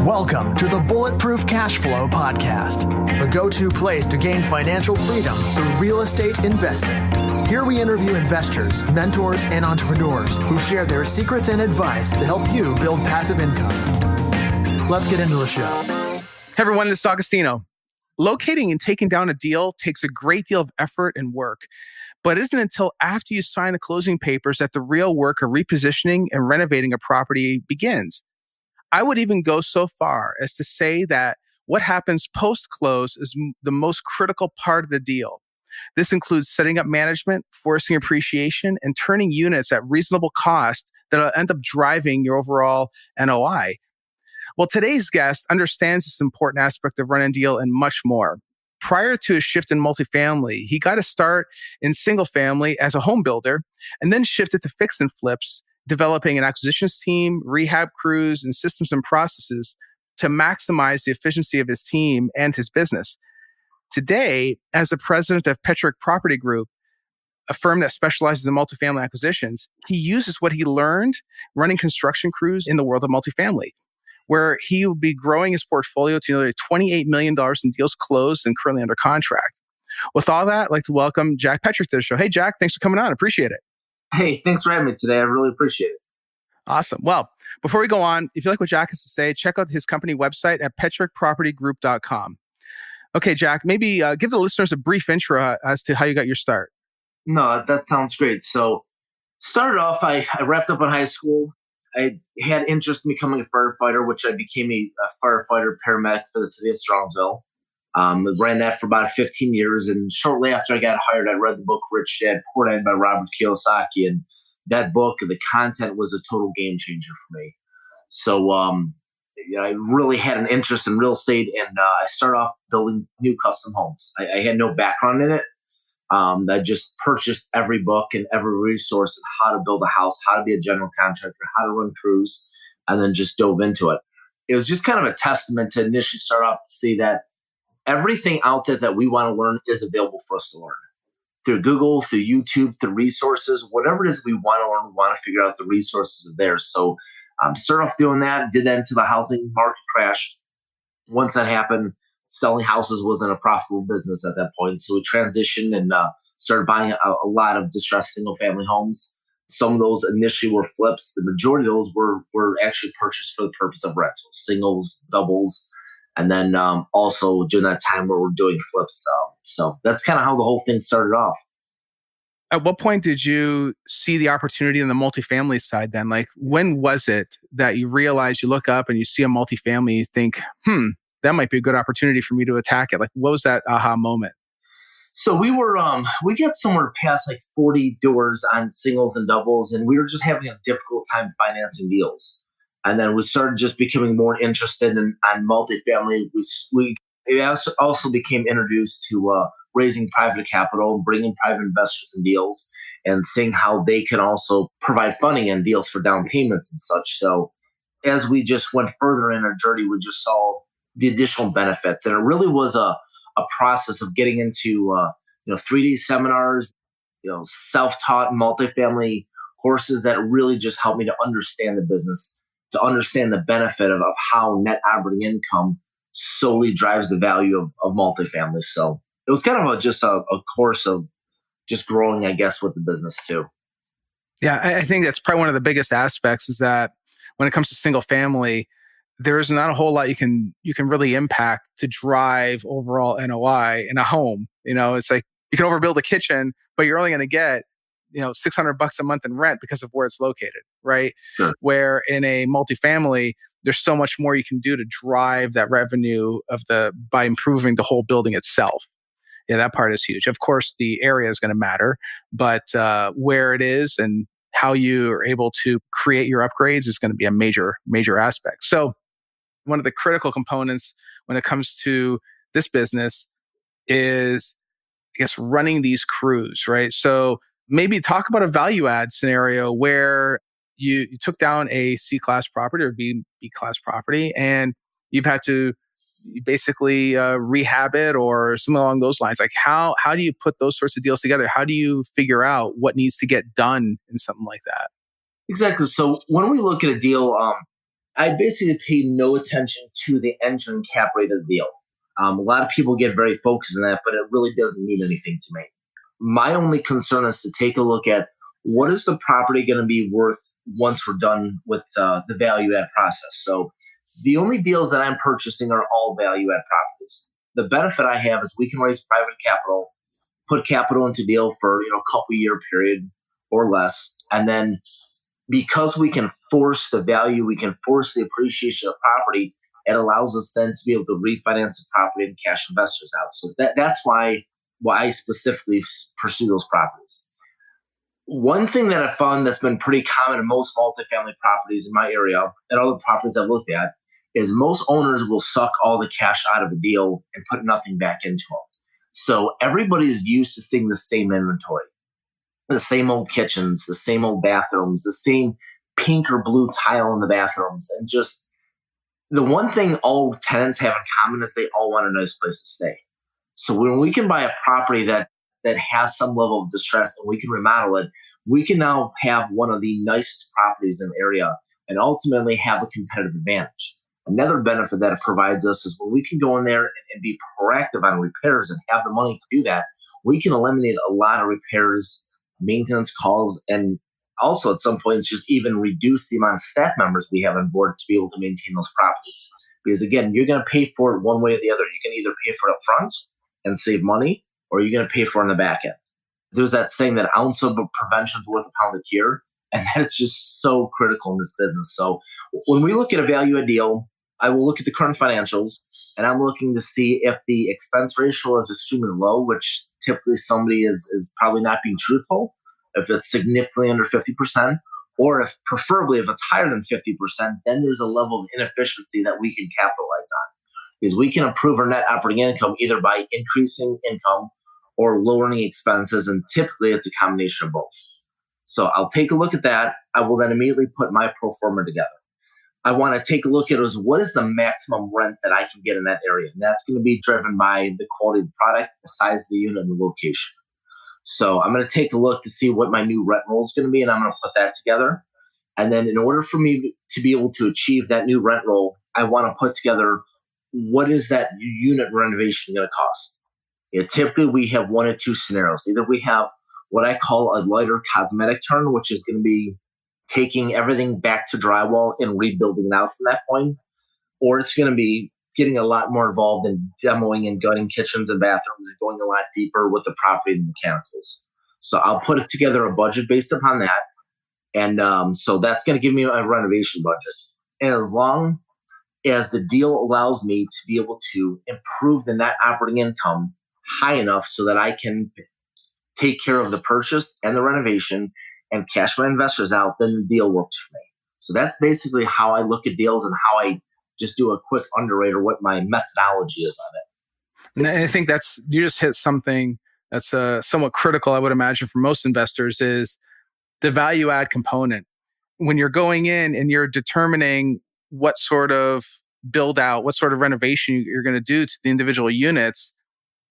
Welcome to the Bulletproof Cash Flow Podcast, the go-to place to gain financial freedom through real estate investing. Here we interview investors, mentors, and entrepreneurs who share their secrets and advice to help you build passive income. Let's get into the show. Hey everyone, this is Augustino. Locating and taking down a deal takes a great deal of effort and work, but it isn't until after you sign the closing papers that the real work of repositioning and renovating a property begins. I would even go so far as to say that what happens post-close is the most critical part of the deal. This includes setting up management, forcing appreciation, and turning units at reasonable cost that will end up driving your overall NOI. Well, today's guest understands this important aspect of run and deal and much more. Prior to his shift in multifamily, he got a start in single family as a home builder and then shifted to fix and flips, developing an acquisitions team, rehab crews, and systems and processes to maximize the efficiency of his team and his business. Today, as the president of Petrick Property Group, a firm that specializes in multifamily acquisitions, he uses what he learned running construction crews in the world of multifamily, where he will be growing his portfolio to nearly $28 million in deals closed and currently under contract. With all that, I'd like to welcome Jack Petrick to the show. Hey, Jack, thanks for coming on. Appreciate it. Hey, thanks for having me today. I really appreciate it. Awesome. Well, before we go on, if you like what Jack has to say, check out his company website at petrickpropertygroup.com. Okay, Jack, maybe give the listeners a brief intro as to how you got your start. No, that sounds great. So, started off, I wrapped up in high school. I had interest in becoming a firefighter, which I became a firefighter paramedic for the city of Strongsville. Ran that for about 15 years. And shortly after I got hired, I read the book Rich Dad, Poor Dad by Robert Kiyosaki. And that book, the content was a total game changer for me. So I really had an interest in real estate, and I started off building new custom homes. I had no background in it. I just purchased every book and every resource on how to build a house, how to be a general contractor, how to run crews, and then just dove into it. It was just kind of a testament to initially start off to see that everything out there that we want to learn is available for us to learn. Through Google, through YouTube, through resources, whatever it is we want to learn, we want to figure out the resources are there. So started off doing that, did that until the housing market crashed. Once that happened, selling houses wasn't a profitable business at that point. So we transitioned and started buying a lot of distressed single-family homes. Some of those initially were flips. The majority of those were actually purchased for the purpose of rentals, singles, doubles, and then also during that time where we're doing flips. So that's kind of how the whole thing started off. At what point did you see the opportunity on the multifamily side then? Like, when was it that you realized, you look up and you see a multifamily, you think, that might be a good opportunity for me to attack it? Like, what was that aha moment? So we got somewhere past like 40 doors on singles and doubles, and we were just having a difficult time financing deals. And then we started just becoming more interested on multifamily. We also became introduced to raising private capital, bringing private investors in deals, and seeing how they can also provide funding and deals for down payments and such. So as we just went further in our journey, we just saw the additional benefits. And it really was a process of getting into 3D seminars, self-taught multifamily courses that really just helped me to understand the business, to understand the benefit of how net operating income solely drives the value of multifamily. So it was kind of just a course of just growing, I guess, with the business too. Yeah, I think that's probably one of the biggest aspects is that when it comes to single family, there's not a whole lot you can really impact to drive overall NOI in a home. It's like you can overbuild a kitchen, but you're only going to get $600 a month in rent because of where it's located, right? Sure. Where in a multifamily, there's so much more you can do to drive that revenue by improving the whole building itself. Yeah, that part is huge. Of course, the area is going to matter, but where it is and how you are able to create your upgrades is going to be a major, major aspect. So one of the critical components when it comes to this business is, I guess, running these crews, right? So maybe talk about a value add scenario where you took down a C-class property or B-class property, and you've had to basically rehab it or something along those lines. Like how do you put those sorts of deals together? How do you figure out what needs to get done in something like that? Exactly. So when we look at a deal, I basically pay no attention to the entering cap rate of the deal. A lot of people get very focused on that, but it really doesn't mean anything to me. My only concern is to take a look at what is the property going to be worth once we're done with the value add process. So the only deals that I'm purchasing are all value add properties. The benefit I have is we can raise private capital, put capital into deal for a couple year period or less, and then because we can force the value, we can force the appreciation of property, it allows us then to be able to refinance the property and cash investors out. So that's why I specifically pursue those properties. One thing that I found that's been pretty common in most multifamily properties in my area and all the properties I've looked at is most owners will suck all the cash out of a deal and put nothing back into them. So everybody is used to seeing the same inventory, the same old kitchens, the same old bathrooms, the same pink or blue tile in the bathrooms. And just the one thing all tenants have in common is they all want a nice place to stay. So when we can buy a property that has some level of distress and we can remodel it, we can now have one of the nicest properties in the area and ultimately have a competitive advantage. Another benefit that it provides us is when we can go in there and be proactive on repairs and have the money to do that, we can eliminate a lot of repairs, maintenance calls, and also at some points just even reduce the amount of staff members we have on board to be able to maintain those properties. Because again, you're going to pay for it one way or the other. You can either pay for it up front and save money, or you're going to pay for it on the back end. There's that saying that ounce of prevention is worth a pound of cure, and that's just so critical in this business. So when we look at a value add deal, I will look at the current financials, and I'm looking to see if the expense ratio is extremely low, which typically somebody is probably not being truthful, if it's significantly under 50%, or if preferably if it's higher than 50%, then there's a level of inefficiency that we can capitalize on. Because we can improve our net operating income either by increasing income or lowering expenses, and typically it's a combination of both. So I'll take a look at that. I will then immediately put my pro forma together. I want to take a look at is what is the maximum rent that I can get in that area. And that's going to be driven by the quality of the product, the size of the unit, and the location. So I'm going to take a look to see what my new rent roll is going to be, and I'm going to put that together. And then in order for me to be able to achieve that new rent roll, I want to put together what is that unit renovation going to cost. Typically, we have one or two scenarios. Either we have what I call a lighter cosmetic turn, which is going to be taking everything back to drywall and rebuilding it out from that point, or it's going to be getting a lot more involved in demoing and gutting kitchens and bathrooms and going a lot deeper with the property and mechanicals. So I'll put it together a budget based upon that. And so that's going to give me a renovation budget. And as long as the deal allows me to be able to improve the net operating income high enough so that I can take care of the purchase and the renovation and cash my investors out, then the deal works for me. So that's basically how I look at deals and how I just do a quick underwrite or what my methodology is on it. And I think you just hit something that's somewhat critical, I would imagine, for most investors is the value add component. When you're going in and you're determining what sort of build out, what sort of renovation you're going to do to the individual units,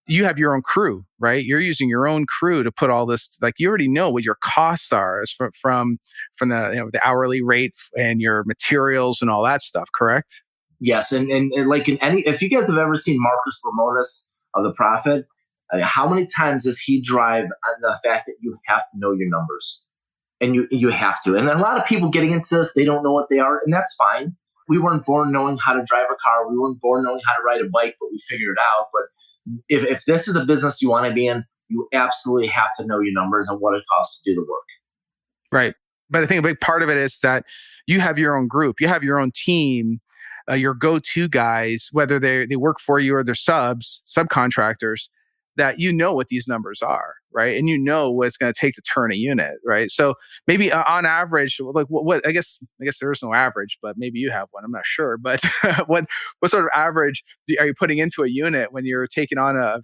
you have your own crew, right? You're using your own crew to put all this, like you already know what your costs are from the hourly rate and your materials and all that stuff, correct? Yes, and like in any, if you guys have ever seen Marcus Lemonis of The Profit, how many times does he drive on the fact that you have to know your numbers, and you have to. And a lot of people getting into this, they don't know what they are, and that's fine. We weren't born knowing how to drive a car. We weren't born knowing how to ride a bike, but we figured it out. But if this is a business you want to be in, you absolutely have to know your numbers and what it costs to do the work. Right. But I think a big part of it is that you have your own group, you have your own team, your go-to guys, whether they work for you or they're subcontractors, that you know what these numbers are, right? And you know what it's going to take to turn a unit, right? So maybe on average, like what I guess there is no average, but maybe you have one. I'm not sure, but what sort of average are you putting into a unit when you're taking on a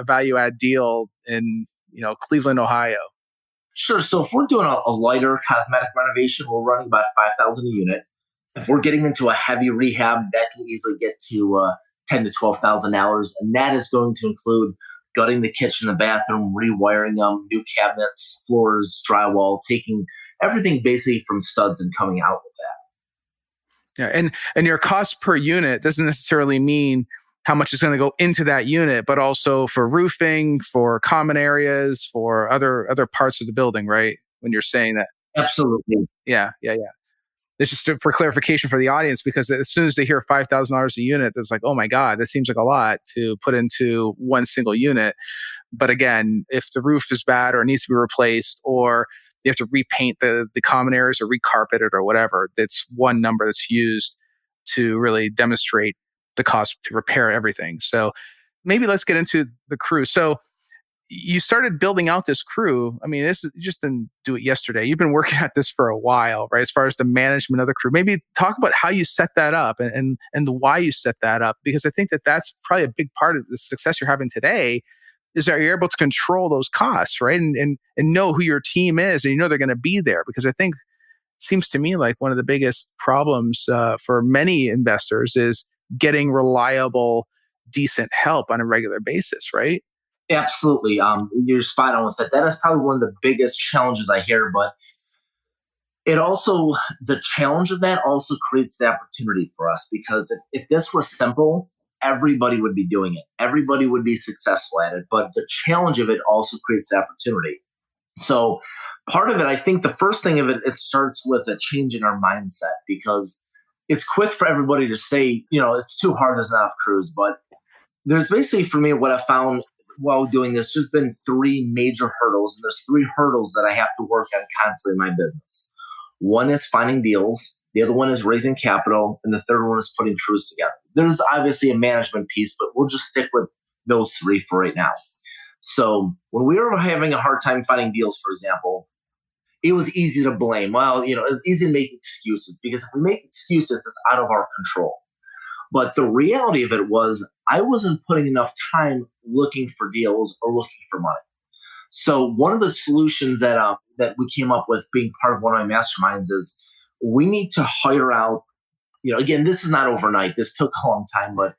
value add deal in Cleveland, Ohio? Sure. So if we're doing a lighter cosmetic renovation, we're running about $5,000 a unit. If we're getting into a heavy rehab, that can easily get to $10,000 to $12,000, and that is going to include gutting the kitchen, the bathroom, rewiring them, new cabinets, floors, drywall, taking everything basically from studs and coming out with that. Yeah, and your cost per unit doesn't necessarily mean how much is going to go into that unit, but also for roofing, for common areas, for other parts of the building, right? When you're saying that. Absolutely. Yeah, yeah, yeah. It's just for clarification for the audience, because as soon as they hear $5,000 a unit, it's like, oh my God, that seems like a lot to put into one single unit. But again, if the roof is bad or it needs to be replaced, or you have to repaint the common areas or recarpet it or whatever, that's one number that's used to really demonstrate the cost to repair everything. So maybe let's get into the crew. So you started building out this crew. I mean, you just didn't do it yesterday. You've been working at this for a while, right? As far as the management of the crew, maybe talk about how you set that up and the why you set that up, because I think that that's probably a big part of the success you're having today, is that you're able to control those costs, right? And know who your team is, and you know they're going to be there. Because I think it seems to me like one of the biggest problems for many investors is getting reliable, decent help on a regular basis, right? Absolutely. You're spot on with that. That is probably one of the biggest challenges I hear, but the challenge of that also creates the opportunity for us, because if this were simple, everybody would be doing it. Everybody would be successful at it. But the challenge of it also creates the opportunity. So part of it, I think the first thing of it, it starts with a change in our mindset, because it's quick for everybody to say, it's too hard, there's not enough crews. But there's basically, for me, what I found while doing this, there's been three major hurdles. And there's three hurdles that I have to work on constantly in my business. One is finding deals. The other one is raising capital. And the third one is putting crews together. There's obviously a management piece, but we'll just stick with those three for right now. So when we were having a hard time finding deals, for example, it was easy to blame. Well, it was easy to make excuses, because if we make excuses, it's out of our control. But the reality of it was, I wasn't putting enough time looking for deals or looking for money. So one of the solutions that we came up with, being part of one of my masterminds, is we need to hire out. Again, this is not overnight. This took a long time, but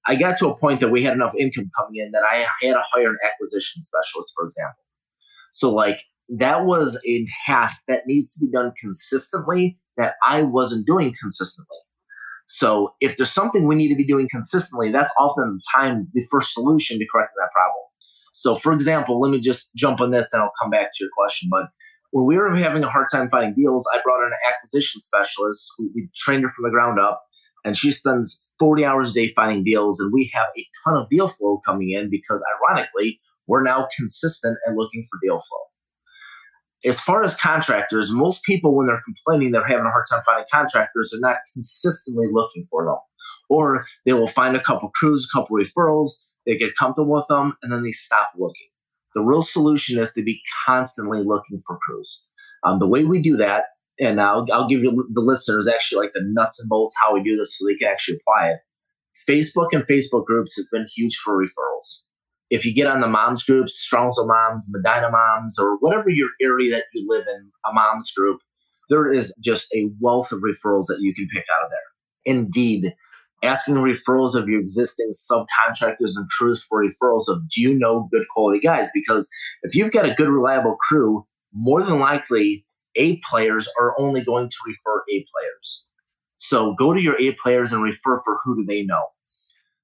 I got to a point that we had enough income coming in that I had to hire an acquisition specialist, for example. So that was a task that needs to be done consistently that I wasn't doing consistently. So if there's something we need to be doing consistently, that's often the first solution to correct that problem. So for example, let me just jump on this and I'll come back to your question. But when we were having a hard time finding deals, I brought in an acquisition specialist. We trained her from the ground up, and she spends 40 hours a day finding deals. And we have a ton of deal flow coming in, because ironically, we're now consistent and looking for deal flow. As far as contractors, most people, when they're complaining they're having a hard time finding contractors, they're not consistently looking for them. Or they will find a couple crews, a couple referrals, they get comfortable with them, and then they stop looking. The real solution is to be constantly looking for crews. The way we do that, and I'll give you the listeners actually like the nuts and bolts how we do this so they can actually apply it. Facebook and Facebook groups has been huge for referrals. If you get on the moms groups, Strongsville Moms, Medina Moms, or whatever your area that you live in, a moms group, there is just a wealth of referrals that you can pick out of there. Indeed, asking referrals of your existing subcontractors and crews for referrals of, do you know good quality guys? Because if you've got a good, reliable crew, more than likely, A players are only going to refer A players. So go to your A players and refer for who do they know.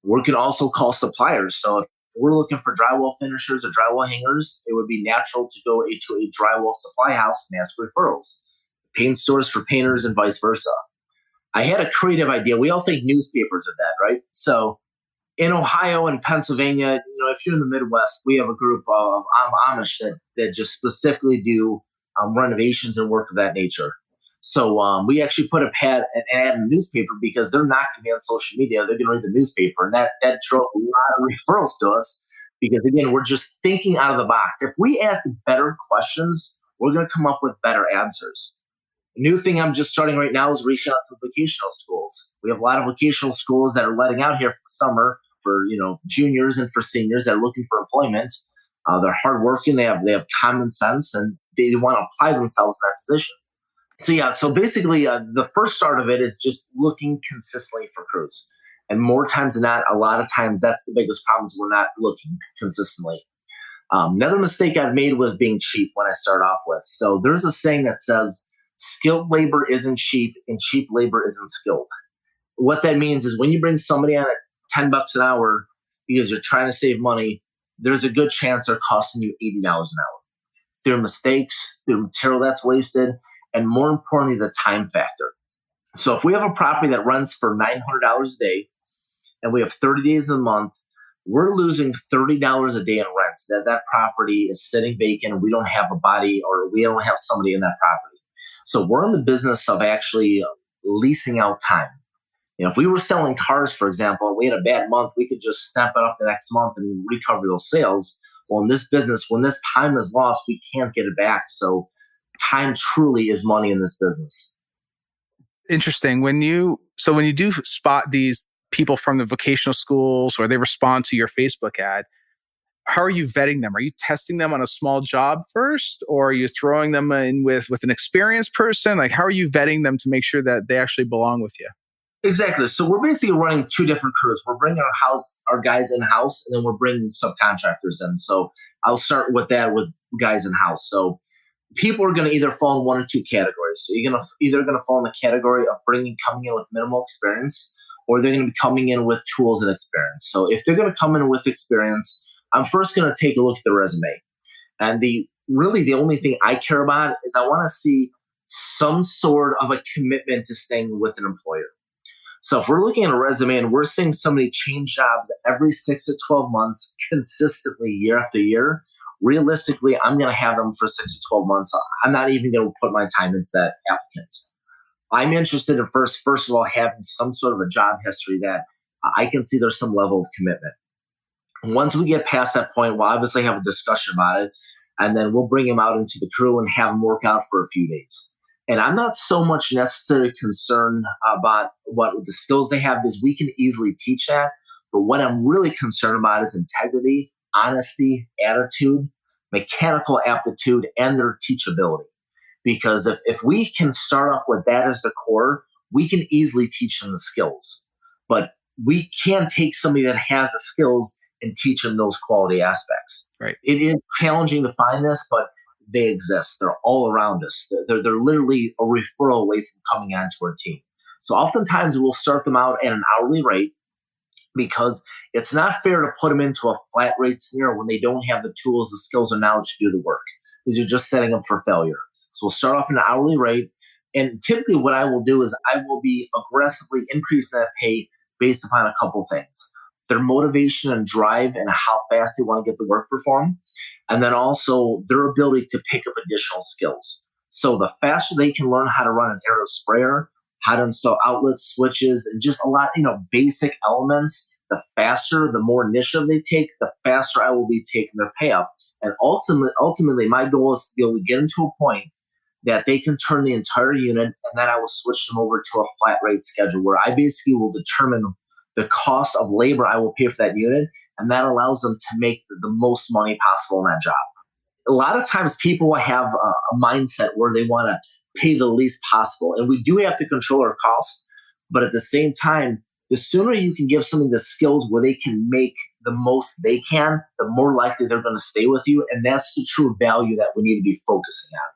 We can also call suppliers. So if we're looking for drywall finishers or drywall hangers, it would be natural to go to a drywall supply house and ask for referrals. Paint stores for painters and vice versa. I had a creative idea. We all think newspapers are dead, right? So in Ohio and Pennsylvania, if you're in the Midwest, we have a group of Amish that just specifically do renovations and work of that nature. So we actually put an ad in the newspaper, because they're not going to be on social media. They're going to read the newspaper. And that drove a lot of referrals to us, because, again, we're just thinking out of the box. If we ask better questions, we're going to come up with better answers. A new thing I'm just starting right now is reaching out to vocational schools. We have a lot of vocational schools that are letting out here for the summer for juniors and for seniors that are looking for employment. They're hardworking. They have common sense, and they want to apply themselves in that position. So basically, the first start of it is just looking consistently for crews. And more times than not, a lot of times that's the biggest problem, is we're not looking consistently. Another mistake I've made was being cheap when I start off with. So there's a saying that says, skilled labor isn't cheap and cheap labor isn't skilled. What that means is when you bring somebody on at $10 an hour because you're trying to save money, there's a good chance they're costing you $80 an hour. Through mistakes, through material that's wasted, and more importantly, the time factor. So if we have a property that runs for $900 a day and we have 30 days a month, we're losing $30 a day in rent. That property is sitting vacant and we don't have a body or we don't have somebody in that property. So we're in the business of actually leasing out time. If we were selling cars, for example, and we had a bad month, we could just snap it up the next month and recover those sales. Well, in this business, when this time is lost, we can't get it back. So time truly is money in this business. Interesting. When you do spot these people from the vocational schools or they respond to your Facebook ad, how are you vetting them? Are you testing them on a small job first, or are you throwing them in with an experienced person? Like, how are you vetting them to make sure that they actually belong with you? Exactly. So we're basically running two different crews. We're bringing our guys in-house, and then we're bringing subcontractors in. So I'll start with that with guys in-house. So people are going to either fall in one or two categories. So you're either going to fall in the category of coming in with minimal experience, or they're going to be coming in with tools and experience. So if they're going to come in with experience, I'm first going to take a look at the resume. And the only thing I care about is I want to see some sort of a commitment to staying with an employer. So if we're looking at a resume and we're seeing somebody change jobs every 6 to 12 months consistently year after year, realistically, I'm going to have them for 6 to 12 months. I'm not even going to put my time into that applicant. I'm interested in first of all, having some sort of a job history that I can see there's some level of commitment. Once we get past that point, we'll obviously have a discussion about it, and then we'll bring them out into the crew and have them work out for a few days. And I'm not so much necessarily concerned about what the skills they have, because we can easily teach that. But what I'm really concerned about is integrity, honesty, attitude, mechanical aptitude, and their teachability. Because if we can start off with that as the core, we can easily teach them the skills. But we can't take somebody that has the skills and teach them those quality aspects. Right. It is challenging to find this, but they exist. They're all around us. They're literally a referral away from coming onto our team. So oftentimes we'll start them out at an hourly rate, because it's not fair to put them into a flat rate scenario when they don't have the tools, the skills, or knowledge to do the work, because you're just setting them for failure. So we'll start off at an hourly rate. And typically what I will do is I will be aggressively increasing that pay based upon a couple things: their motivation and drive and how fast they want to get the work performed, and then also their ability to pick up additional skills. So the faster they can learn how to run an aerial sprayer, how to install outlets, switches, and just a lot, basic elements, the faster, the more initiative they take, the faster I will be taking their pay up. And ultimately, my goal is to be able to get them to a point that they can turn the entire unit, and then I will switch them over to a flat rate schedule where I basically will determine the cost of labor I will pay for that unit, and that allows them to make the most money possible in that job. A lot of times people will have a mindset where they want to pay the least possible, and we do have to control our costs, but at the same time, the sooner you can give somebody the skills where they can make the most they can, the more likely they're going to stay with you, and that's the true value that we need to be focusing on.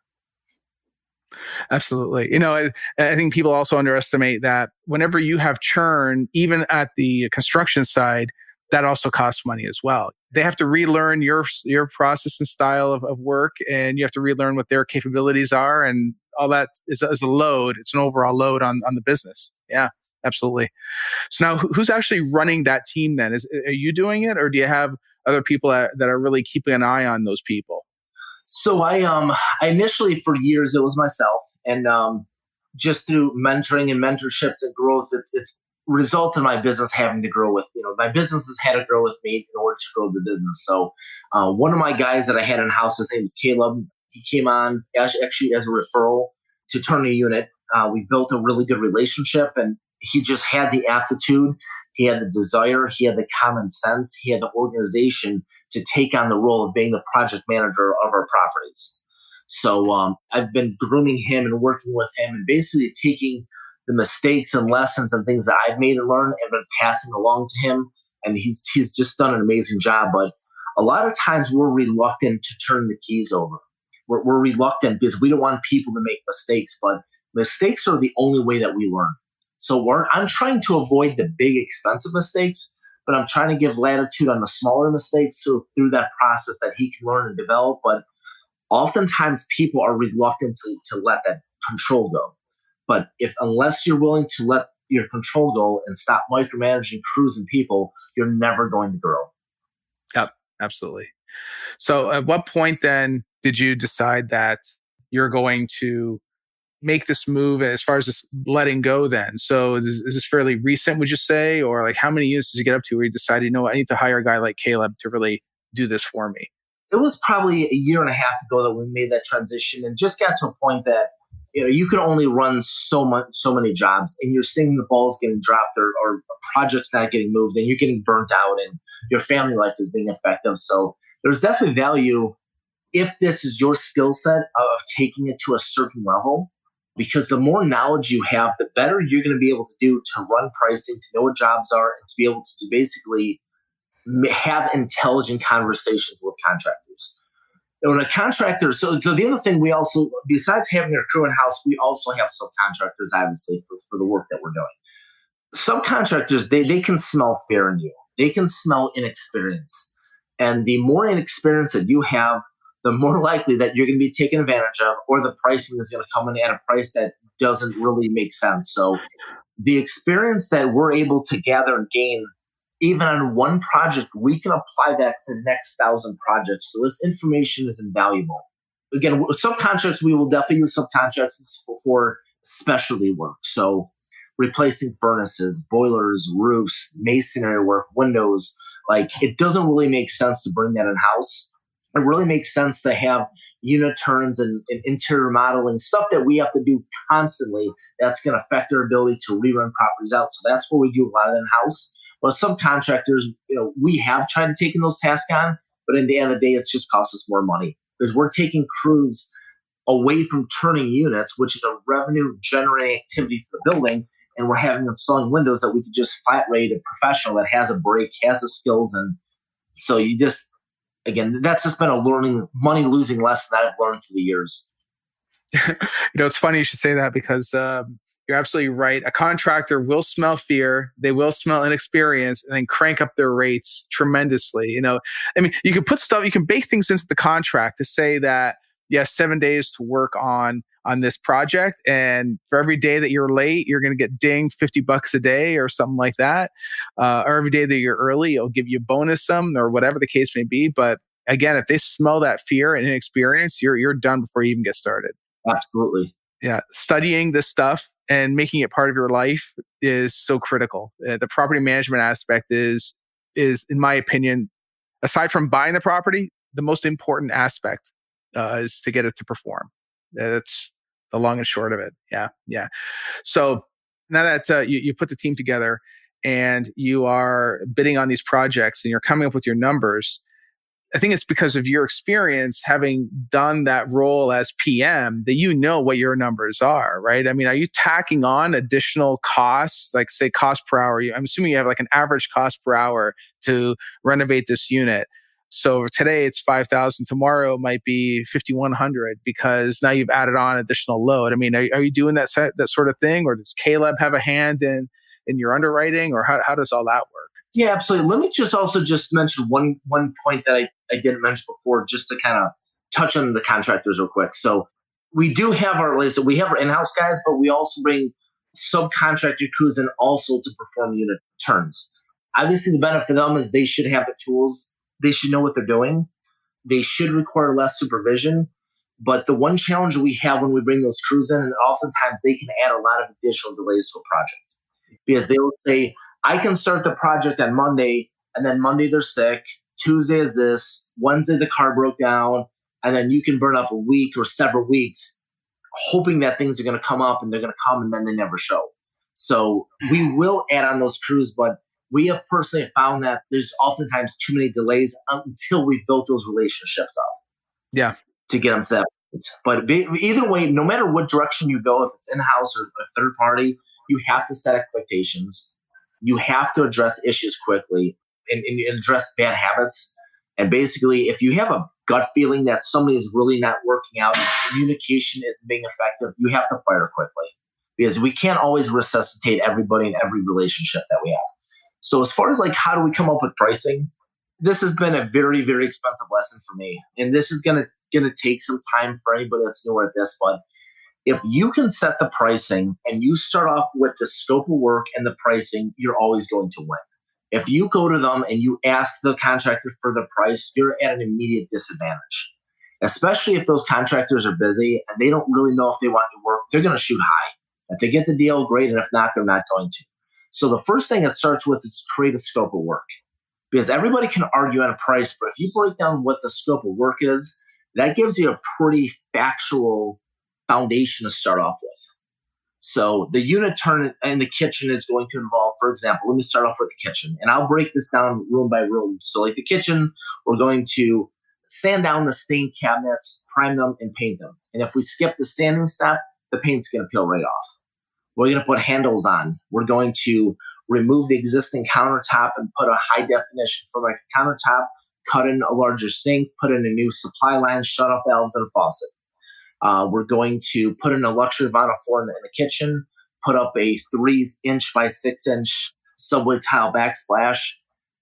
Absolutely. I think people also underestimate that whenever you have churn, even at the construction side, that also costs money as well. They have to relearn your process and style of work, and you have to relearn what their capabilities are, and all that is a load. It's an overall load on the business. Yeah, absolutely. So now who's actually running that team then? Are you doing it, or do you have other people that are really keeping an eye on those people? So I initially, for years, it was myself, and just through mentoring and mentorships and growth, it's resulted in my business having to grow with, my businesses had to grow with me in order to grow the business. So one of my guys that I had in house, his name is Caleb. He came on actually as a referral to turn a unit. We built a really good relationship, and he just had the aptitude. He had the desire. He had the common sense. He had the organization to take on the role of being the project manager of our properties. So I've been grooming him and working with him, and basically taking the mistakes and lessons and things that I've made and learned and been passing along to him. And he's just done an amazing job. But a lot of times we're reluctant to turn the keys over. We're reluctant because we don't want people to make mistakes, but mistakes are the only way that we learn. So I'm trying to avoid the big expensive mistakes, but I'm trying to give latitude on the smaller mistakes so through that process that he can learn and develop. But oftentimes people are reluctant to let that control go. But unless you're willing to let your control go and stop micromanaging crews and people, you're never going to grow. Yep, absolutely. So at what point then did you decide that you're going to make this move as far as this letting go then? So is this fairly recent, would you say? Or like how many units did you get up to where you decided, you know what, I need to hire a guy like Caleb to really do this for me? It was probably a year and a half ago that we made that transition and just got to a point that you can only run so many jobs, and you're seeing the balls getting dropped or projects not getting moved, and you're getting burnt out, and your family life is being affected. So there's definitely value if this is your skill set of taking it to a certain level, because the more knowledge you have, the better you're going to be able to do to run pricing, to know what jobs are, and to be able to basically have intelligent conversations with contractors. And when a contractor, so the other thing we also, besides having our crew in house, we also have subcontractors, obviously, for the work that we're doing. Subcontractors, they can smell fear in you. They can smell inexperience. And the more inexperience that you have, the more likely that you're going to be taken advantage of, or the pricing is going to come in at a price that doesn't really make sense. So the experience that we're able to gather and gain, even on one project, we can apply that to the next 1,000 projects. So this information is invaluable. Again, subcontracts, we will definitely use subcontracts for specialty work. So replacing furnaces, boilers, roofs, masonry work, windows. Like, it doesn't really make sense to bring that in-house. It really makes sense to have unit turns and interior modeling, stuff that we have to do constantly that's going to affect our ability to rerun properties out. So that's where we do a lot of in-house. But subcontractors, we have tried to take those tasks on, but in the end of the day, it's just cost us more money because we're taking crews away from turning units, which is a revenue generating activity for the building, and we're having installing windows that we could just flat rate a professional that has a break, has the skills. And so again, that's just been a money losing lesson that I've learned through the years. It's funny you should say that because you're absolutely right. A contractor will smell fear, they will smell inexperience, and then crank up their rates tremendously. I mean, you can bake things into the contract to say that you have 7 days to work on this project, and for every day that you're late, you're going to get dinged $50 a day or something like that. Or every day that you're early, it'll give you a bonus sum or whatever the case may be. But again, if they smell that fear and inexperience, you're done before you even get started. Absolutely. Yeah. Studying this stuff and making it part of your life is so critical. The property management aspect is, in my opinion, aside from buying the property, the most important aspect is to get it to perform. That's the long and short of it. Yeah. Yeah. So now that you put the team together and you are bidding on these projects and you're coming up with your numbers, I think it's because of your experience having done that role as PM that you know what your numbers are, right? I mean, are you tacking on additional costs, like say cost per hour? I'm assuming you have like an average cost per hour to renovate this unit. So today it's 5,000. Tomorrow it might be 5,100 because now you've added on additional load. I mean, are you doing that sort of thing, or does Caleb have a hand in your underwriting, or how does all that work? Yeah, absolutely. Let me just mention one point that I didn't mention before, just to kind of touch on the contractors real quick. So we do have our in-house guys, but we also bring subcontractor crews in also to perform unit turns. Obviously, the benefit for them is they should have the tools. They should know what they're doing. They should require less supervision. But the one challenge we have when we bring those crews in, and oftentimes they can add a lot of additional delays to a project, because they will say, I can start the project on Monday, and then Monday they're sick. Tuesday is this. Wednesday the car broke down, and then you can burn up a week or several weeks hoping that things are going to come up, and they're going to come, and then they never show. So we will add on those crews, but we have personally found that there's oftentimes too many delays until we've built those relationships up. Yeah. To get them to that point. But either way, no matter what direction you go, if it's in-house or a third party, you have to set expectations. You have to address issues quickly and address bad habits. And basically, if you have a gut feeling that somebody is really not working out and communication isn't being effective, you have to fire quickly. because we can't always resuscitate everybody in every relationship that we have. So as far as like how do we come up with pricing, this has been a very, very expensive lesson for me. And this is gonna take some time for anybody that's newer at this, but if you can set the pricing and you start off with the scope of work and the pricing, you're always going to win. If you go to them and you ask the contractor for the price, you're at an immediate disadvantage. Especially if those contractors are busy and they don't really know if they want to work, they're going to shoot high. If they get the deal, great. And if not, they're not going to. So the first thing it starts with is create a scope of work. Because everybody can argue on a price, but if you break down what the scope of work is, that gives you a pretty factual foundation to start off with. So the unit turn in the kitchen is going to involve, for example, let me start off with the kitchen, and I'll break this down room by room. So like the kitchen, we're going to sand down the stained cabinets, prime them, and paint them. And if we skip the sanding step, the paint's going to peel right off. We're going to put handles on. We're going to remove the existing countertop and put a high definition for like a countertop, cut in a larger sink, put in a new supply line, shut off valves, and a faucet. We're going to put in a luxury vinyl floor in the kitchen, put up a 3-inch by 6-inch subway tile backsplash,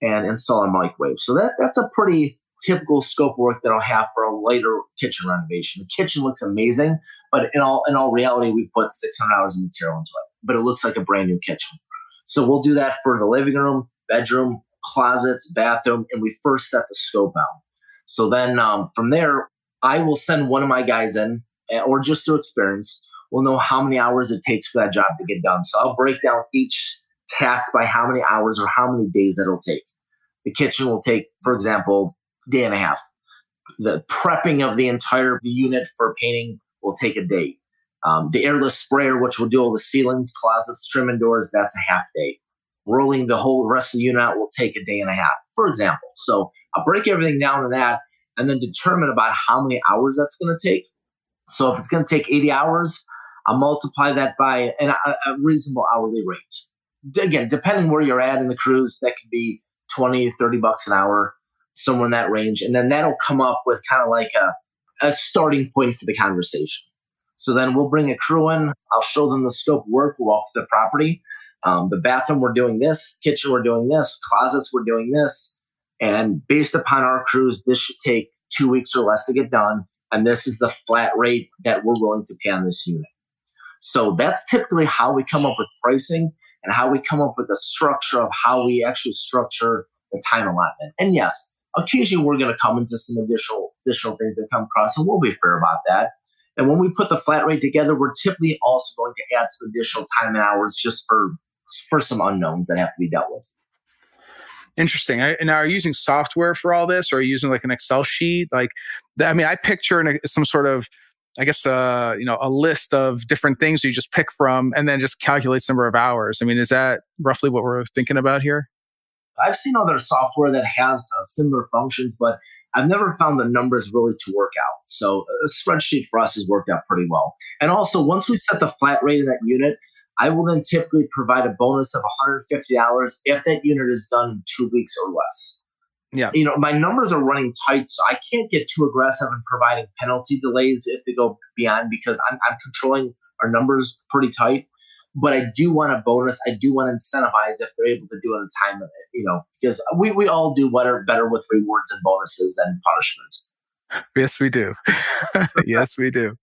and install a microwave. So that's a pretty typical scope of work that I'll have for a later kitchen renovation. The kitchen looks amazing, but in all reality, we put $600 of material into it, but it looks like a brand new kitchen. So we'll do that for the living room, bedroom, closets, bathroom, and we first set the scope out. So then from there, I will send one of my guys in, or just through experience, we'll know how many hours it takes for that job to get done. So I'll break down each task by how many hours or how many days it'll take. The kitchen will take, for example, a day and a half. The prepping of the entire unit for painting will take a day. The airless sprayer, which will do all the ceilings, closets, trim and doors, that's a half day. Rolling the whole rest of the unit out will take a day and a half, for example. So I'll break everything down to that and then determine about how many hours that's going to take. So if it's going to take 80 hours, I'll multiply that by a reasonable hourly rate. Again, depending where you're at in the crews, that could be 20, 30 bucks an hour, somewhere in that range. And then that'll come up with kind of like a starting point for the conversation. So then we'll bring a crew in. I'll show them the scope of work. We'll walk through the property. The bathroom, we're doing this. Kitchen, we're doing this. Closets, we're doing this. And based upon our crews, this should take 2 weeks or less to get done. And this is the flat rate that we're willing to pay on this unit. So that's typically how we come up with pricing and how we come up with the structure of how we actually structure the time allotment. And yes, occasionally we're going to come into some additional things that come across, and we'll be fair about that. And when we put the flat rate together, we're typically also going to add some additional time and hours just for some unknowns that have to be dealt with. Interesting. And now, are you using software for all this, or are you using like an Excel sheet? Like, I picture some sort of, I guess, a list of different things you just pick from, and then just calculates the number of hours. I mean, is that roughly what we're thinking about here? I've seen other software that has similar functions, but I've never found the numbers really to work out. So a spreadsheet for us has worked out pretty well. And also, once we set the flat rate of that unit, I will then typically provide a bonus of $150 if that unit is done in 2 weeks or less. Yeah. My numbers are running tight, so I can't get too aggressive in providing penalty delays if they go beyond, because I'm controlling our numbers pretty tight. But I do want a bonus. I do want to incentivize if they're able to do it in time, because we all do better with rewards and bonuses than punishment. Yes, we do. Yes, we do.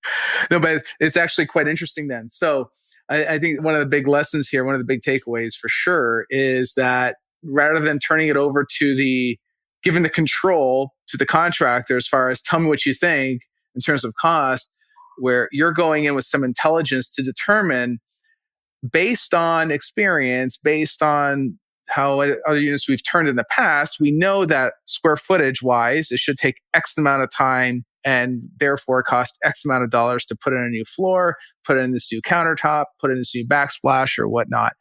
No, but it's actually quite interesting then. So I think one of the big lessons here, one of the big takeaways for sure, is that rather than turning it over to giving the control to the contractor as far as tell me what you think in terms of cost, where you're going in with some intelligence to determine based on experience, based on how other units we've turned in the past, we know that square footage wise, it should take X amount of time and therefore cost X amount of dollars to put in a new floor, put in this new countertop, put in this new backsplash or whatnot.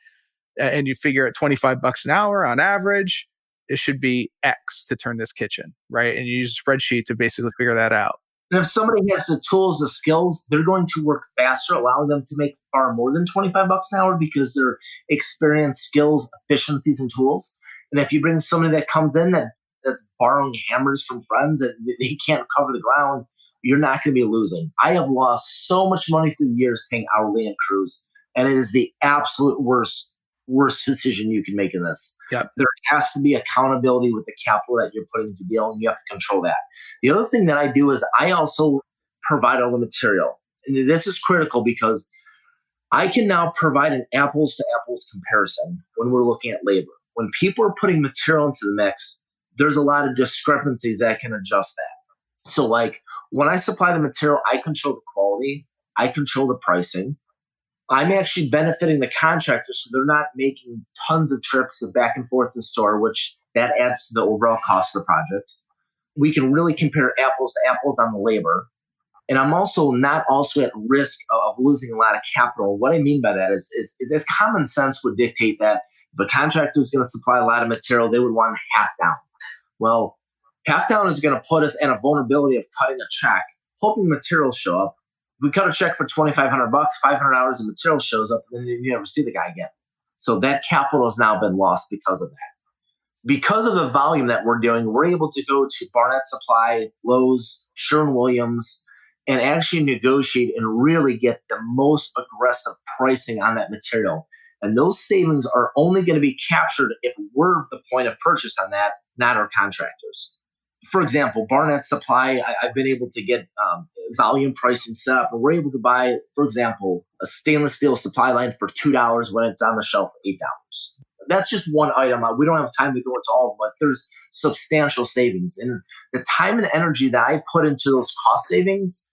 And you figure at $25 an hour on average, it should be X to turn this kitchen, right? And you use a spreadsheet to basically figure that out. And if somebody has the tools, the skills, they're going to work faster, allowing them to make far more than $25 an hour because they're experienced, skills, efficiencies, and tools. And if you bring somebody that comes in that's borrowing hammers from friends and they can't cover the ground, you're not going to be losing. I have lost so much money through the years paying hourly and crews And it is the absolute worst decision you can make in this. Yep. There has to be accountability with the capital that you're putting into the deal, and you have to control that. The other thing that I do is I also provide all the material. And this is critical because I can now provide an apples to apples comparison when we're looking at labor. When people are putting material into the mix, there's a lot of discrepancies that can adjust that. So like when I supply the material, I control the quality, I control the pricing. I'm actually benefiting the contractors so they're not making tons of trips back and forth to the store, which that adds to the overall cost of the project. We can really compare apples to apples on the labor. And I'm also not also at risk of losing a lot of capital. What I mean by that is common sense would dictate that if a contractor is going to supply a lot of material, they would want half down. Well, half down is going to put us in a vulnerability of cutting a check, hoping materials show up. We cut a check for $2,500, $500 of material shows up, and then you never see the guy again. So that capital has now been lost because of that. Because of the volume that we're doing, we're able to go to Barnett Supply, Lowe's, Sherwin-Williams, and actually negotiate and really get the most aggressive pricing on that material. And those savings are only going to be captured if we're the point of purchase on that, not our contractors. For example, Barnett Supply, I've been able to get volume pricing set up, and we're able to buy, for example, a stainless steel supply line for $2 when it's on the shelf for $8. That's just one item. We don't have time to go into all of them, but there's substantial savings. And the time and energy that I put into those cost savings,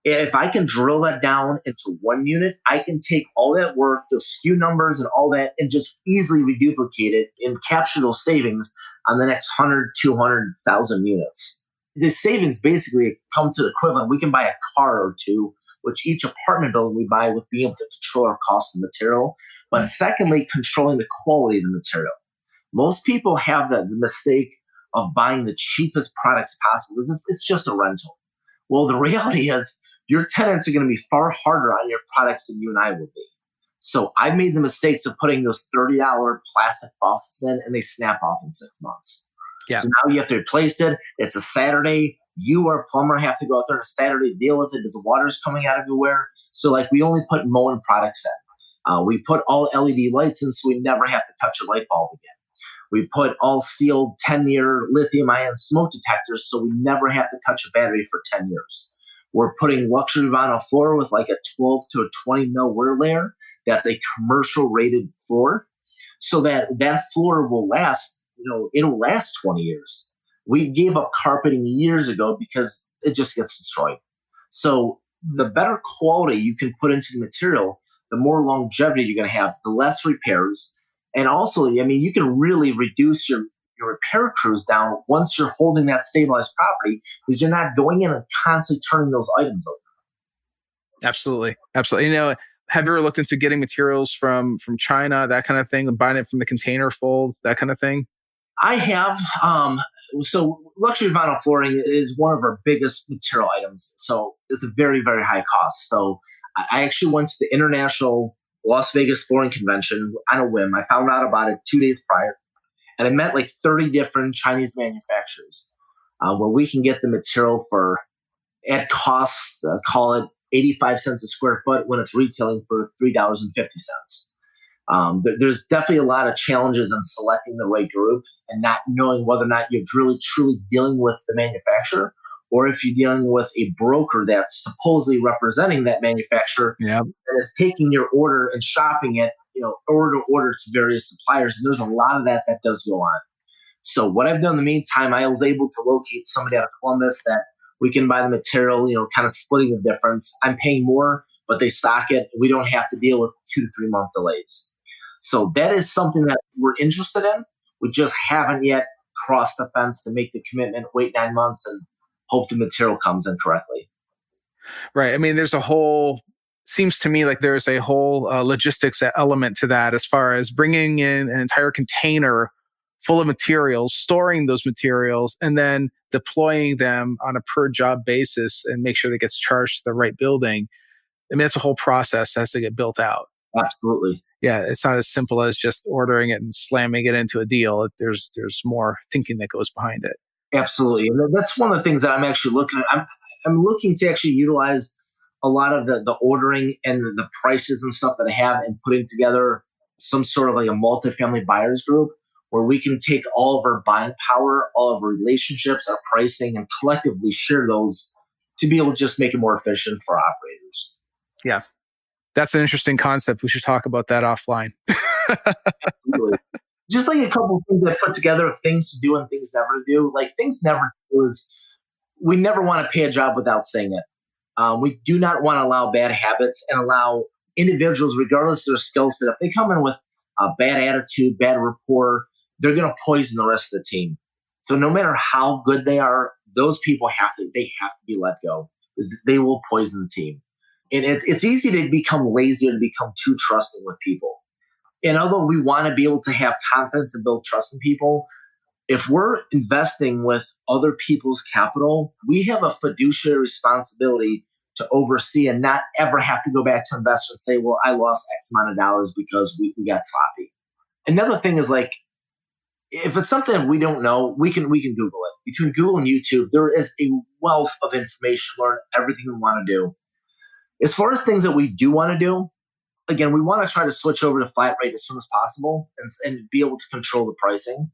if I can drill that down into one unit, I can take all that work, those SKU numbers and all that, and just easily reduplicate it and capture those savings on the next 100, 200,000 units. The savings basically come to the equivalent. We can buy a car or two, which each apartment building we buy with being able to control our cost of material. But secondly, controlling the quality of the material. Most people have the mistake of buying the cheapest products possible because it's just a rental. Well, the reality is your tenants are going to be far harder on your products than you and I would be. So I made the mistakes of putting those $30 plastic faucets in, and they snap off in 6 months. Yeah. So now you have to replace it. It's a Saturday. You or a plumber have to go out there on a Saturday, deal with it because the water's coming out everywhere. So like we only put Moen products in. We put all LED lights in so we never have to touch a light bulb again. We put all sealed 10-year lithium-ion smoke detectors so we never have to touch a battery for 10 years. We're putting luxury vinyl floor with like a 12 to a 20 mil wear layer. That's a commercial rated floor so that floor will last, it'll last 20 years. We gave up carpeting years ago because it just gets destroyed. So the better quality you can put into the material, the more longevity you're going to have, the less repairs. And also, you can really reduce your repair crews down once you're holding that stabilized property because you're not going in and constantly turning those items over. Absolutely. Absolutely. Have you ever looked into getting materials from China, that kind of thing, buying it from the container fold, that kind of thing? I have. So luxury vinyl flooring is one of our biggest material items. So it's a very, very high cost. So I actually went to the International Las Vegas Flooring Convention on a whim. I found out about it 2 days prior. And I met like 30 different Chinese manufacturers where we can get the material for, at cost, call it 85 cents a square foot when it's retailing for $3.50. There's definitely a lot of challenges in selecting the right group and not knowing whether or not you're really truly dealing with the manufacturer or if you're dealing with a broker that's supposedly representing that manufacturer that is taking your order and shopping it, order to order to various suppliers. And there's a lot of that does go on. So what I've done in the meantime, I was able to locate somebody out of Columbus that we can buy the material, kind of splitting the difference. I'm paying more, but they stock it. We don't have to deal with 2 to 3 month delays. So that is something that we're interested in. We just haven't yet crossed the fence to make the commitment, wait 9 months and hope the material comes in correctly. Right. Seems to me like there's a whole logistics element to that as far as bringing in an entire container full of materials, storing those materials, and then deploying them on a per job basis and make sure that gets charged to the right building. It's a whole process that has to get built out. Absolutely. Yeah, it's not as simple as just ordering it and slamming it into a deal. There's more thinking that goes behind it. Absolutely. And that's one of the things that I'm actually looking at. I'm looking to actually utilize a lot of the ordering and the prices and stuff that I have, and putting together some sort of like a multifamily buyers group where we can take all of our buying power, all of our relationships, our pricing, and collectively share those to be able to just make it more efficient for operators. Yeah. That's an interesting concept. We should talk about that offline. Absolutely. Just like a couple of things I put together of things to do and things never to do. Like things never to do is we never want to pay a job without saying it. We do not want to allow bad habits and allow individuals, regardless of their skill set, if they come in with a bad attitude, bad rapport, they're going to poison the rest of the team. So no matter how good they are, those people have to be let go because they will poison the team. And it's easy to become lazy and become too trusting with people. And although we want to be able to have confidence and build trust in people, if we're investing with other people's capital, we have a fiduciary responsibility to oversee and not ever have to go back to investors and say, well, I lost X amount of dollars because we got sloppy. Another thing is like, if it's something that we don't know, we can Google it. Between Google and YouTube, there is a wealth of information to learn everything we want to do. As far as things that we do want to do, again, we want to try to switch over to flat rate as soon as possible and be able to control the pricing.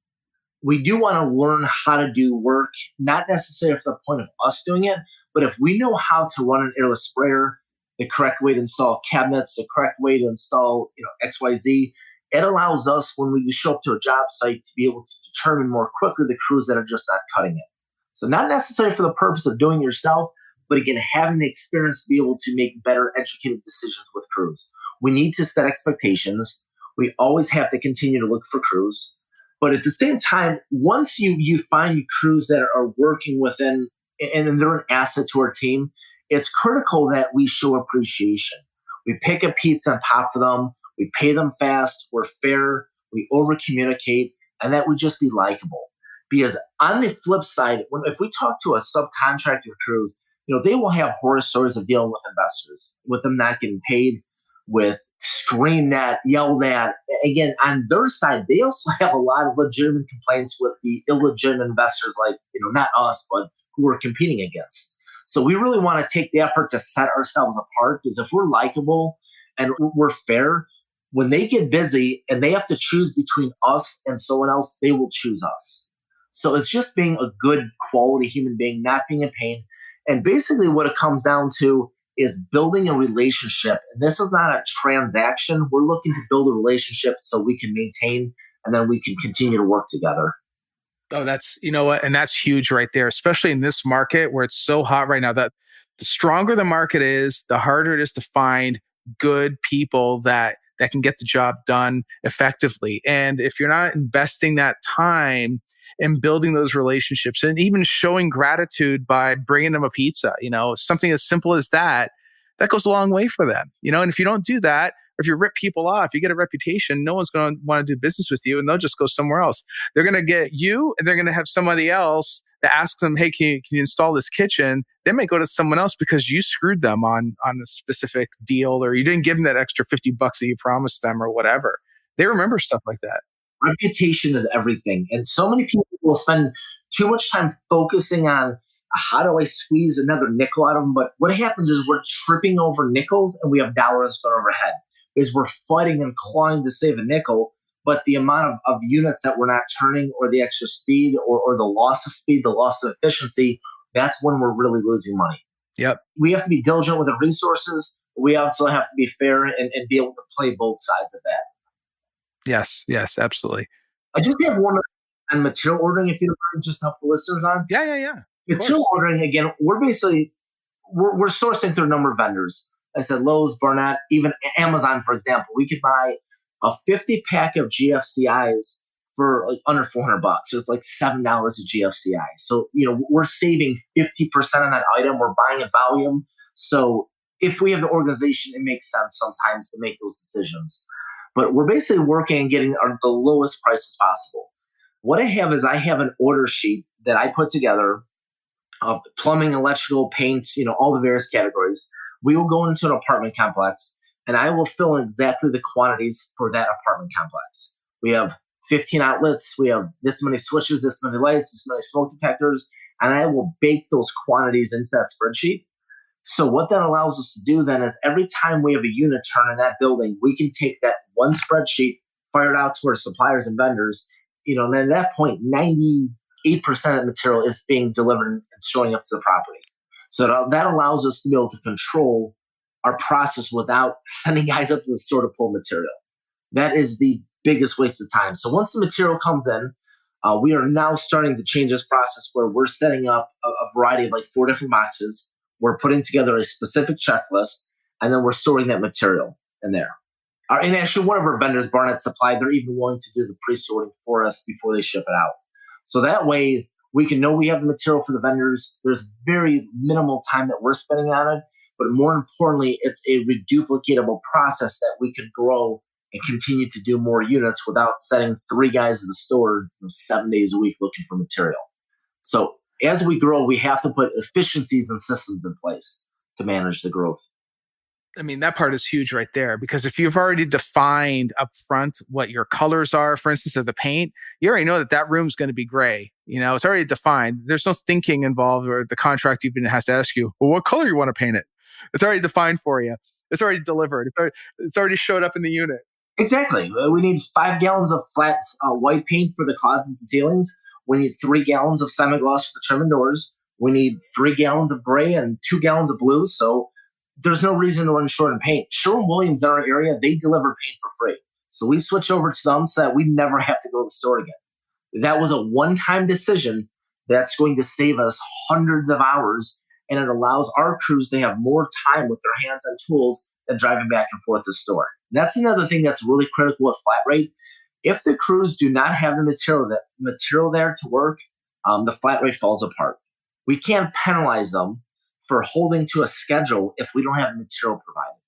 We do want to learn how to do work, not necessarily for the point of us doing it, but if we know how to run an airless sprayer, the correct way to install cabinets, the correct way to install, XYZ, it allows us when we show up to a job site to be able to determine more quickly the crews that are just not cutting it. So not necessarily for the purpose of doing it yourself, but again, having the experience to be able to make better educated decisions with crews. We need to set expectations. We always have to continue to look for crews. But at the same time, once you find crews that are working within and they're an asset to our team, it's critical that we show appreciation. We pick a pizza and pop for them. We pay them fast. We're fair. We over communicate, and that would just be likable. Because on the flip side, if we talk to a subcontractor crews, they will have horror stories of dealing with investors, with them not getting paid, with screamed at, yelled at. Again, on their side, they also have a lot of legitimate complaints with the illegitimate investors, like, not us, but who we're competing against. So we really want to take the effort to set ourselves apart, because if we're likable and we're fair, when they get busy and they have to choose between us and someone else, they will choose us. So it's just being a good quality human being, not being a pain. And basically what it comes down to is building a relationship. And this is not a transaction. We're looking to build a relationship so we can maintain and then we can continue to work together. Oh, and that's huge right there, especially in this market where it's so hot right now. That the stronger the market is, the harder it is to find good people that can get the job done effectively. And if you're not investing that time in building those relationships and even showing gratitude by bringing them a pizza, something as simple as that goes a long way for them. And if you don't do that, or if you rip people off, you get a reputation, no one's going to want to do business with you, and they'll just go somewhere else. They're going to get you, and they're going to have somebody else that asks them, hey, can you install this kitchen? They may go to someone else because you screwed them on a specific deal, or you didn't give them that extra $50 that you promised them or whatever. They remember stuff like that. Reputation is everything. And so many people will spend too much time focusing on how do I squeeze another nickel out of them? But what happens is we're tripping over nickels and we have dollars going overhead. Is we're fighting and clawing to save a nickel, but the amount of units that we're not turning, or the extra speed, or the loss of speed, the loss of efficiency, that's when we're really losing money. Yep. We have to be diligent with the resources. But we also have to be fair and be able to play both sides of that. Yes, absolutely. I just have one on material ordering, if you don't mind, just help the listeners on. Yeah. Material ordering, again, we're sourcing through a number of vendors. I said Lowe's, Barnett, even Amazon, for example. We could buy a 50 pack of GFCIs for like under $400. So it's like $7 a GFCI. So, we're saving 50% on that item. We're buying in volume. So if we have the organization, it makes sense sometimes to make those decisions. But we're basically working and getting the lowest prices possible. What I have is an order sheet that I put together of plumbing, electrical, paint, all the various categories. We will go into an apartment complex, and I will fill in exactly the quantities for that apartment complex. We have 15 outlets. We have this many switches, this many lights, this many smoke detectors, and I will bake those quantities into that spreadsheet. So what that allows us to do then is every time we have a unit turn in that building, we can take that one spreadsheet, fire it out to our suppliers and vendors, and then at that point, 98% of the material is being delivered and showing up to the property. So that allows us to be able to control our process without sending guys up to the store to pull material. That is the biggest waste of time. So once the material comes in, we are now starting to change this process where we're setting up a variety of like 4 different boxes. We're putting together a specific checklist, and then we're storing that material in there. And actually, one of our vendors, Barnett Supply, they're even willing to do the pre-sorting for us before they ship it out. So that way, we can know we have the material for the vendors. There's very minimal time that we're spending on it. But more importantly, it's a reduplicatable process that we could grow and continue to do more units without sending 3 guys to the store 7 days a week looking for material. So as we grow, we have to put efficiencies and systems in place to manage the growth. I mean, that part is huge right there, because if you've already defined up front what your colors are, for instance, of the paint, you already know that room's going to be gray. It's already defined. There's no thinking involved, or the contract even has to ask you, well, what color you want to paint it? It's already defined for you. It's already delivered. It's already showed up in the unit. Exactly. We need 5 gallons of flat white paint for the closets and ceilings. We need 3 gallons of semi-gloss for the trim and doors. We need 3 gallons of gray and 2 gallons of blue. So there's no reason to run short in paint. Sherwin-Williams in our area, they deliver paint for free. So we switch over to them so that we never have to go to the store again. That was a one-time decision that's going to save us hundreds of hours, and it allows our crews to have more time with their hands on tools than driving back and forth to the store. That's another thing that's really critical with flat rate. If the crews do not have the material there to work, the flat rate falls apart. We can't penalize them for holding to a schedule if we don't have the material provided.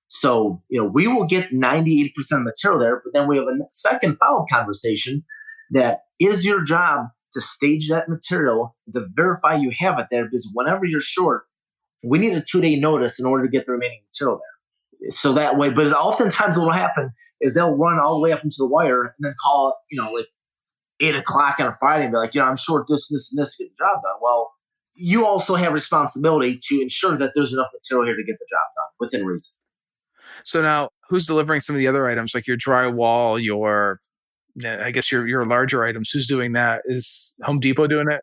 So, we will get 98% material there, but then we have a second follow-up conversation that is your job to stage that material to verify you have it there, because whenever you're short, we need a 2-day notice in order to get the remaining material there. So that way, but oftentimes what will happen is they'll run all the way up into the wire and then call, like 8 o'clock on a Friday and be like, I'm short this, and this to get the job done. Well, you also have responsibility to ensure that there's enough material here to get the job done within reason. So now, who's delivering some of the other items, like your drywall, your larger items? Who's doing that? Is Home Depot doing it?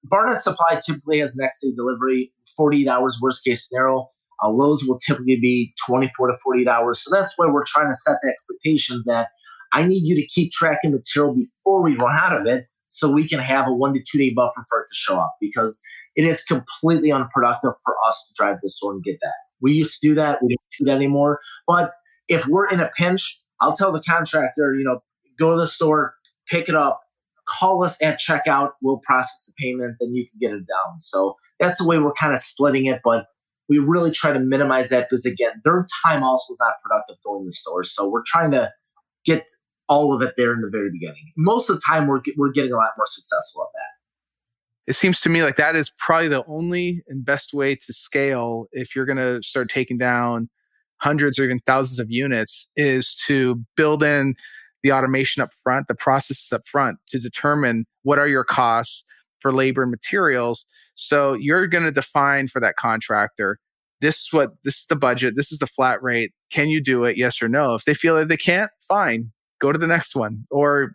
Barnett Supply typically has next day delivery, 48 hours, worst case scenario. Lowe's will typically be 24 to 48 hours. So that's why we're trying to set the expectations that I need you to keep tracking material before we run out of it, so we can have a 1 to 2 day buffer for it to show up, because it is completely unproductive for us to drive to the store and get that. We used to do that. We don't do that anymore. But if we're in a pinch, I'll tell the contractor, go to the store, pick it up, call us at checkout. We'll process the payment, then you can get it down. So that's the way we're kind of splitting it. But we really try to minimize that, because, again, their time also is not productive going to the store. So we're trying to get all of it there in the very beginning. Most of the time, we're getting a lot more successful at that. It seems to me like that is probably the only and best way to scale if you're going to start taking down hundreds or even thousands of units, is to build in the automation up front, the processes up front, to determine what are your costs for labor and materials. So you're going to define for that contractor, this is the budget, this is the flat rate. Can you do it? Yes or no. If they feel that they can't, fine, go to the next one, or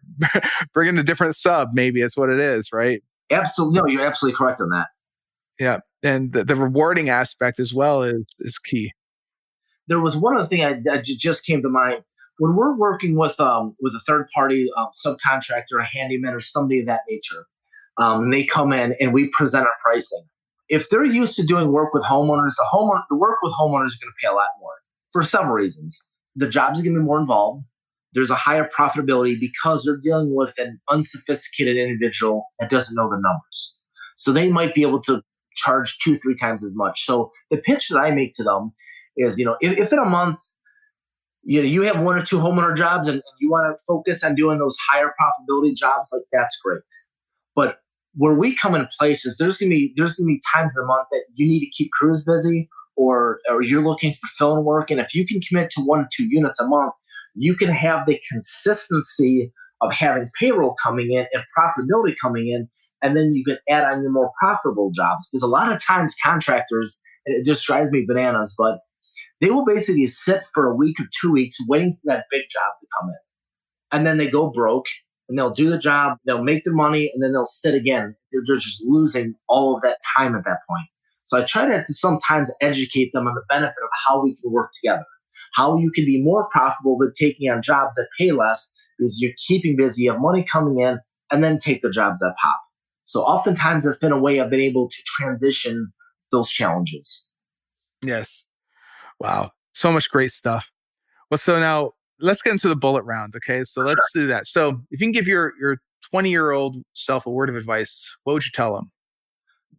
bring in a different sub. Maybe it's what it is, right? Absolutely. No, you're absolutely correct on that. Yeah. And the rewarding aspect as well is key. There was one other thing that just came to mind. When we're working with a third party subcontractor, a handyman, or somebody of that nature, and they come in and we present our pricing. If they're used to doing work with homeowners, the work with homeowners is going to pay a lot more for several reasons. The jobs are going to be more involved. There's a higher profitability because they're dealing with an unsophisticated individual that doesn't know the numbers. So they might be able to charge 2-3 times as much. So the pitch that I make to them is, if in a month, you have 1 or 2 homeowner jobs and you want to focus on doing those higher profitability jobs, like, that's great. But where we come in places, there's gonna be times in the month that you need to keep crews busy, or you're looking for fill-in work. And if you can commit to 1 or 2 units a month, you can have the consistency of having payroll coming in and profitability coming in, and then you can add on your more profitable jobs. Because a lot of times contractors, And it just drives me bananas. But they will basically sit for a week or 2 weeks waiting for that big job to come in. And then they go broke and they'll do the job, they'll make their money, and then they'll sit again. They're just losing all of that time at that point. So I try to sometimes educate them on the benefit of how we can work together, how you can be more profitable than taking on jobs that pay less because you're keeping busy, you have money coming in, and then take the jobs that pop. So oftentimes that's been a way I've been able to transition those challenges. Yes. Wow. So much great stuff. Well, so now let's get into the bullet round. Okay. So let's do that. So if you can give your 20-year-old self a word of advice, what would you tell them?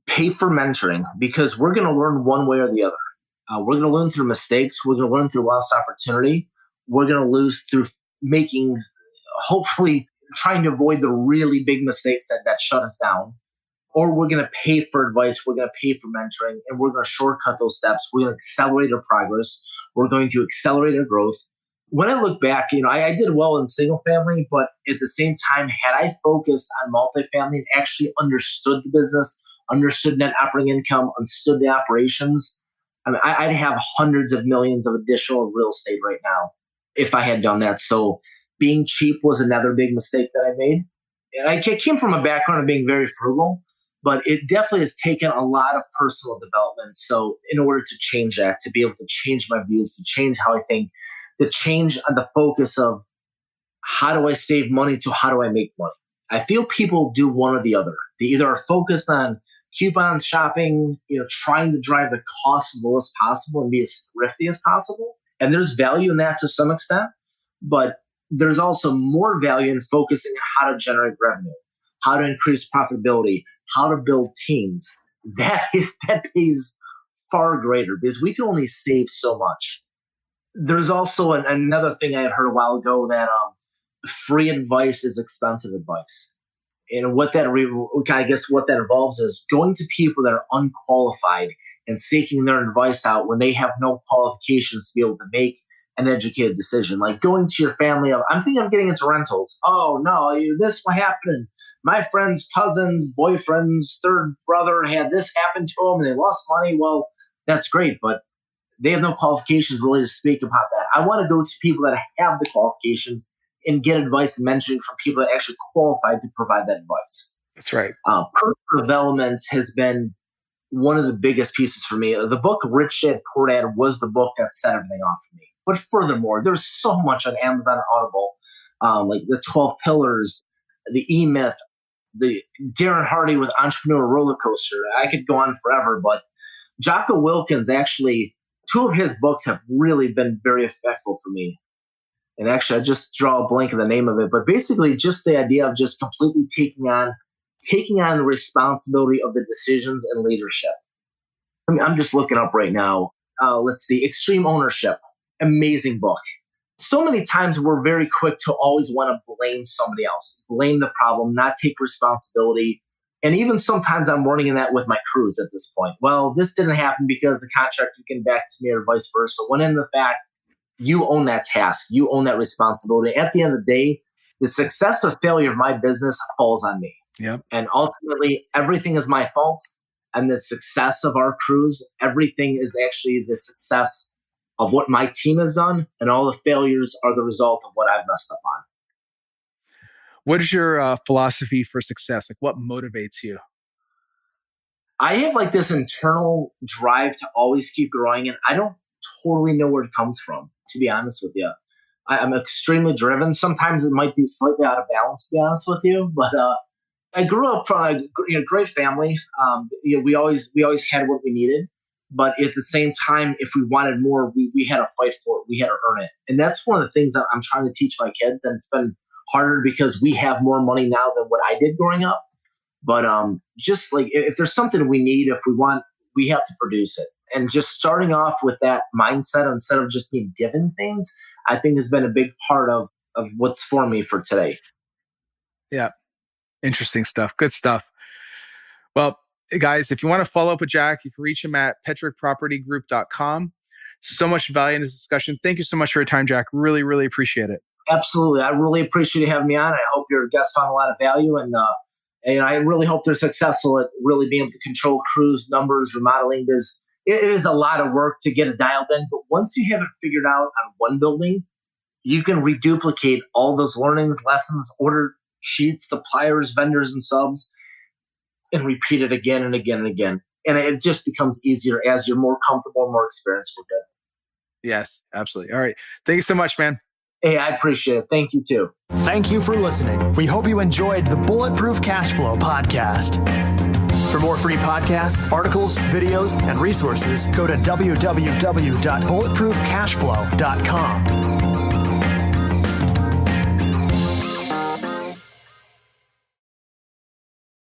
Pay for mentoring, because we're going to learn one way or the other. We're going to learn through mistakes. We're going to learn through lost opportunity. We're going to lose through making, hopefully trying to avoid the really big mistakes that shut us down. Or we're going to pay for advice. We're going to pay for mentoring, and we're going to shortcut those steps. We're going to accelerate our progress. We're going to accelerate our growth. When I look back, I did well in single family, but at the same time, had I focused on multifamily and actually understood the business, understood net operating income, understood the operations, I'd have hundreds of millions of additional real estate right now if I had done that. So being cheap was another big mistake that I made. And I came from a background of being very frugal, but it definitely has taken a lot of personal development. So in order to change that, to be able to change my views, to change how I think, to change on the focus of how do I save money to how do I make money. I feel people do one or the other. They either are focused on coupon shopping, trying to drive the cost as low as possible and be as thrifty as possible. And there's value in that to some extent, but there's also more value in focusing on how to generate revenue, how to increase profitability, how to build teams. That pays far greater because we can only save so much. There's also another thing I had heard a while ago that free advice is expensive advice. And what that involves is going to people that are unqualified and seeking their advice out when they have no qualifications to be able to make an educated decision. Like going to your family of, I'm thinking of getting into rentals. Oh no, this what happened. My friend's cousin's boyfriend's third brother had this happen to him and they lost money. Well, that's great, but they have no qualifications really to speak about that. I want to go to people that have the qualifications and get advice and mentoring from people that are actually qualified to provide that advice. That's right. Personal development has been one of the biggest pieces for me. The book Rich Dad Poor Dad was the book that set everything off for me. But furthermore, there's so much on Amazon and Audible, like the 12 Pillars, the E-Myth, the Darren Hardy with Entrepreneur Roller Coaster. I could go on forever, but Jocko Wilkins, actually, 2 of his books have really been very effective for me. And actually, I just draw a blank of the name of it, but basically just the idea of just completely taking on the responsibility of the decisions and leadership. I'm just looking up right now. Let's see, Extreme Ownership, amazing book. So many times we're very quick to always want to blame somebody else, blame the problem, not take responsibility. And even sometimes I'm running in that with my crews at this point. Well, this didn't happen because the contractor came back to me or vice versa. When in the fact, you own that task. You own that responsibility. At the end of the day, the success or failure of my business falls on me. Yep. And ultimately, everything is my fault. And the success of our crews, everything is actually the success of what my team has done. And all the failures are the result of what I've messed up on. What is your philosophy for success? Like what motivates you? I have like this internal drive to always keep growing. And I don't totally know where it comes from, to be honest with you. I'm extremely driven. Sometimes it might be slightly out of balance, to be honest with you. But I grew up from a great family. We always had what we needed. But at the same time, if we wanted more, we had to fight for it. We had to earn it. And that's one of the things that I'm trying to teach my kids. And it's been harder because we have more money now than what I did growing up. But just like if there's something we need, if we want, we have to produce it. And just starting off with that mindset instead of just being given things, I think has been a big part of what's for me for today. Yeah. Interesting stuff. Good stuff. Well, guys, if you want to follow up with Jack, you can reach him at petrickpropertygroup.com. So much value in this discussion. Thank you so much for your time, Jack. Really, really appreciate it. Absolutely. I really appreciate you having me on. I hope your guests found a lot of value, and I really hope they're successful at really being able to control crews, numbers, remodeling, because it is a lot of work to get it dialed in. But once you have it figured out on one building, you can reduplicate all those learnings, lessons, order sheets, suppliers, vendors, and subs, and repeat it again and again and again. And it just becomes easier as you're more comfortable, more experienced with it. Yes, absolutely. All right. Thank you so much, man. Hey, I appreciate it. Thank you too. Thank you for listening. We hope you enjoyed the Bulletproof Cash Flow podcast. For more free podcasts, articles, videos, and resources, go to www.bulletproofcashflow.com.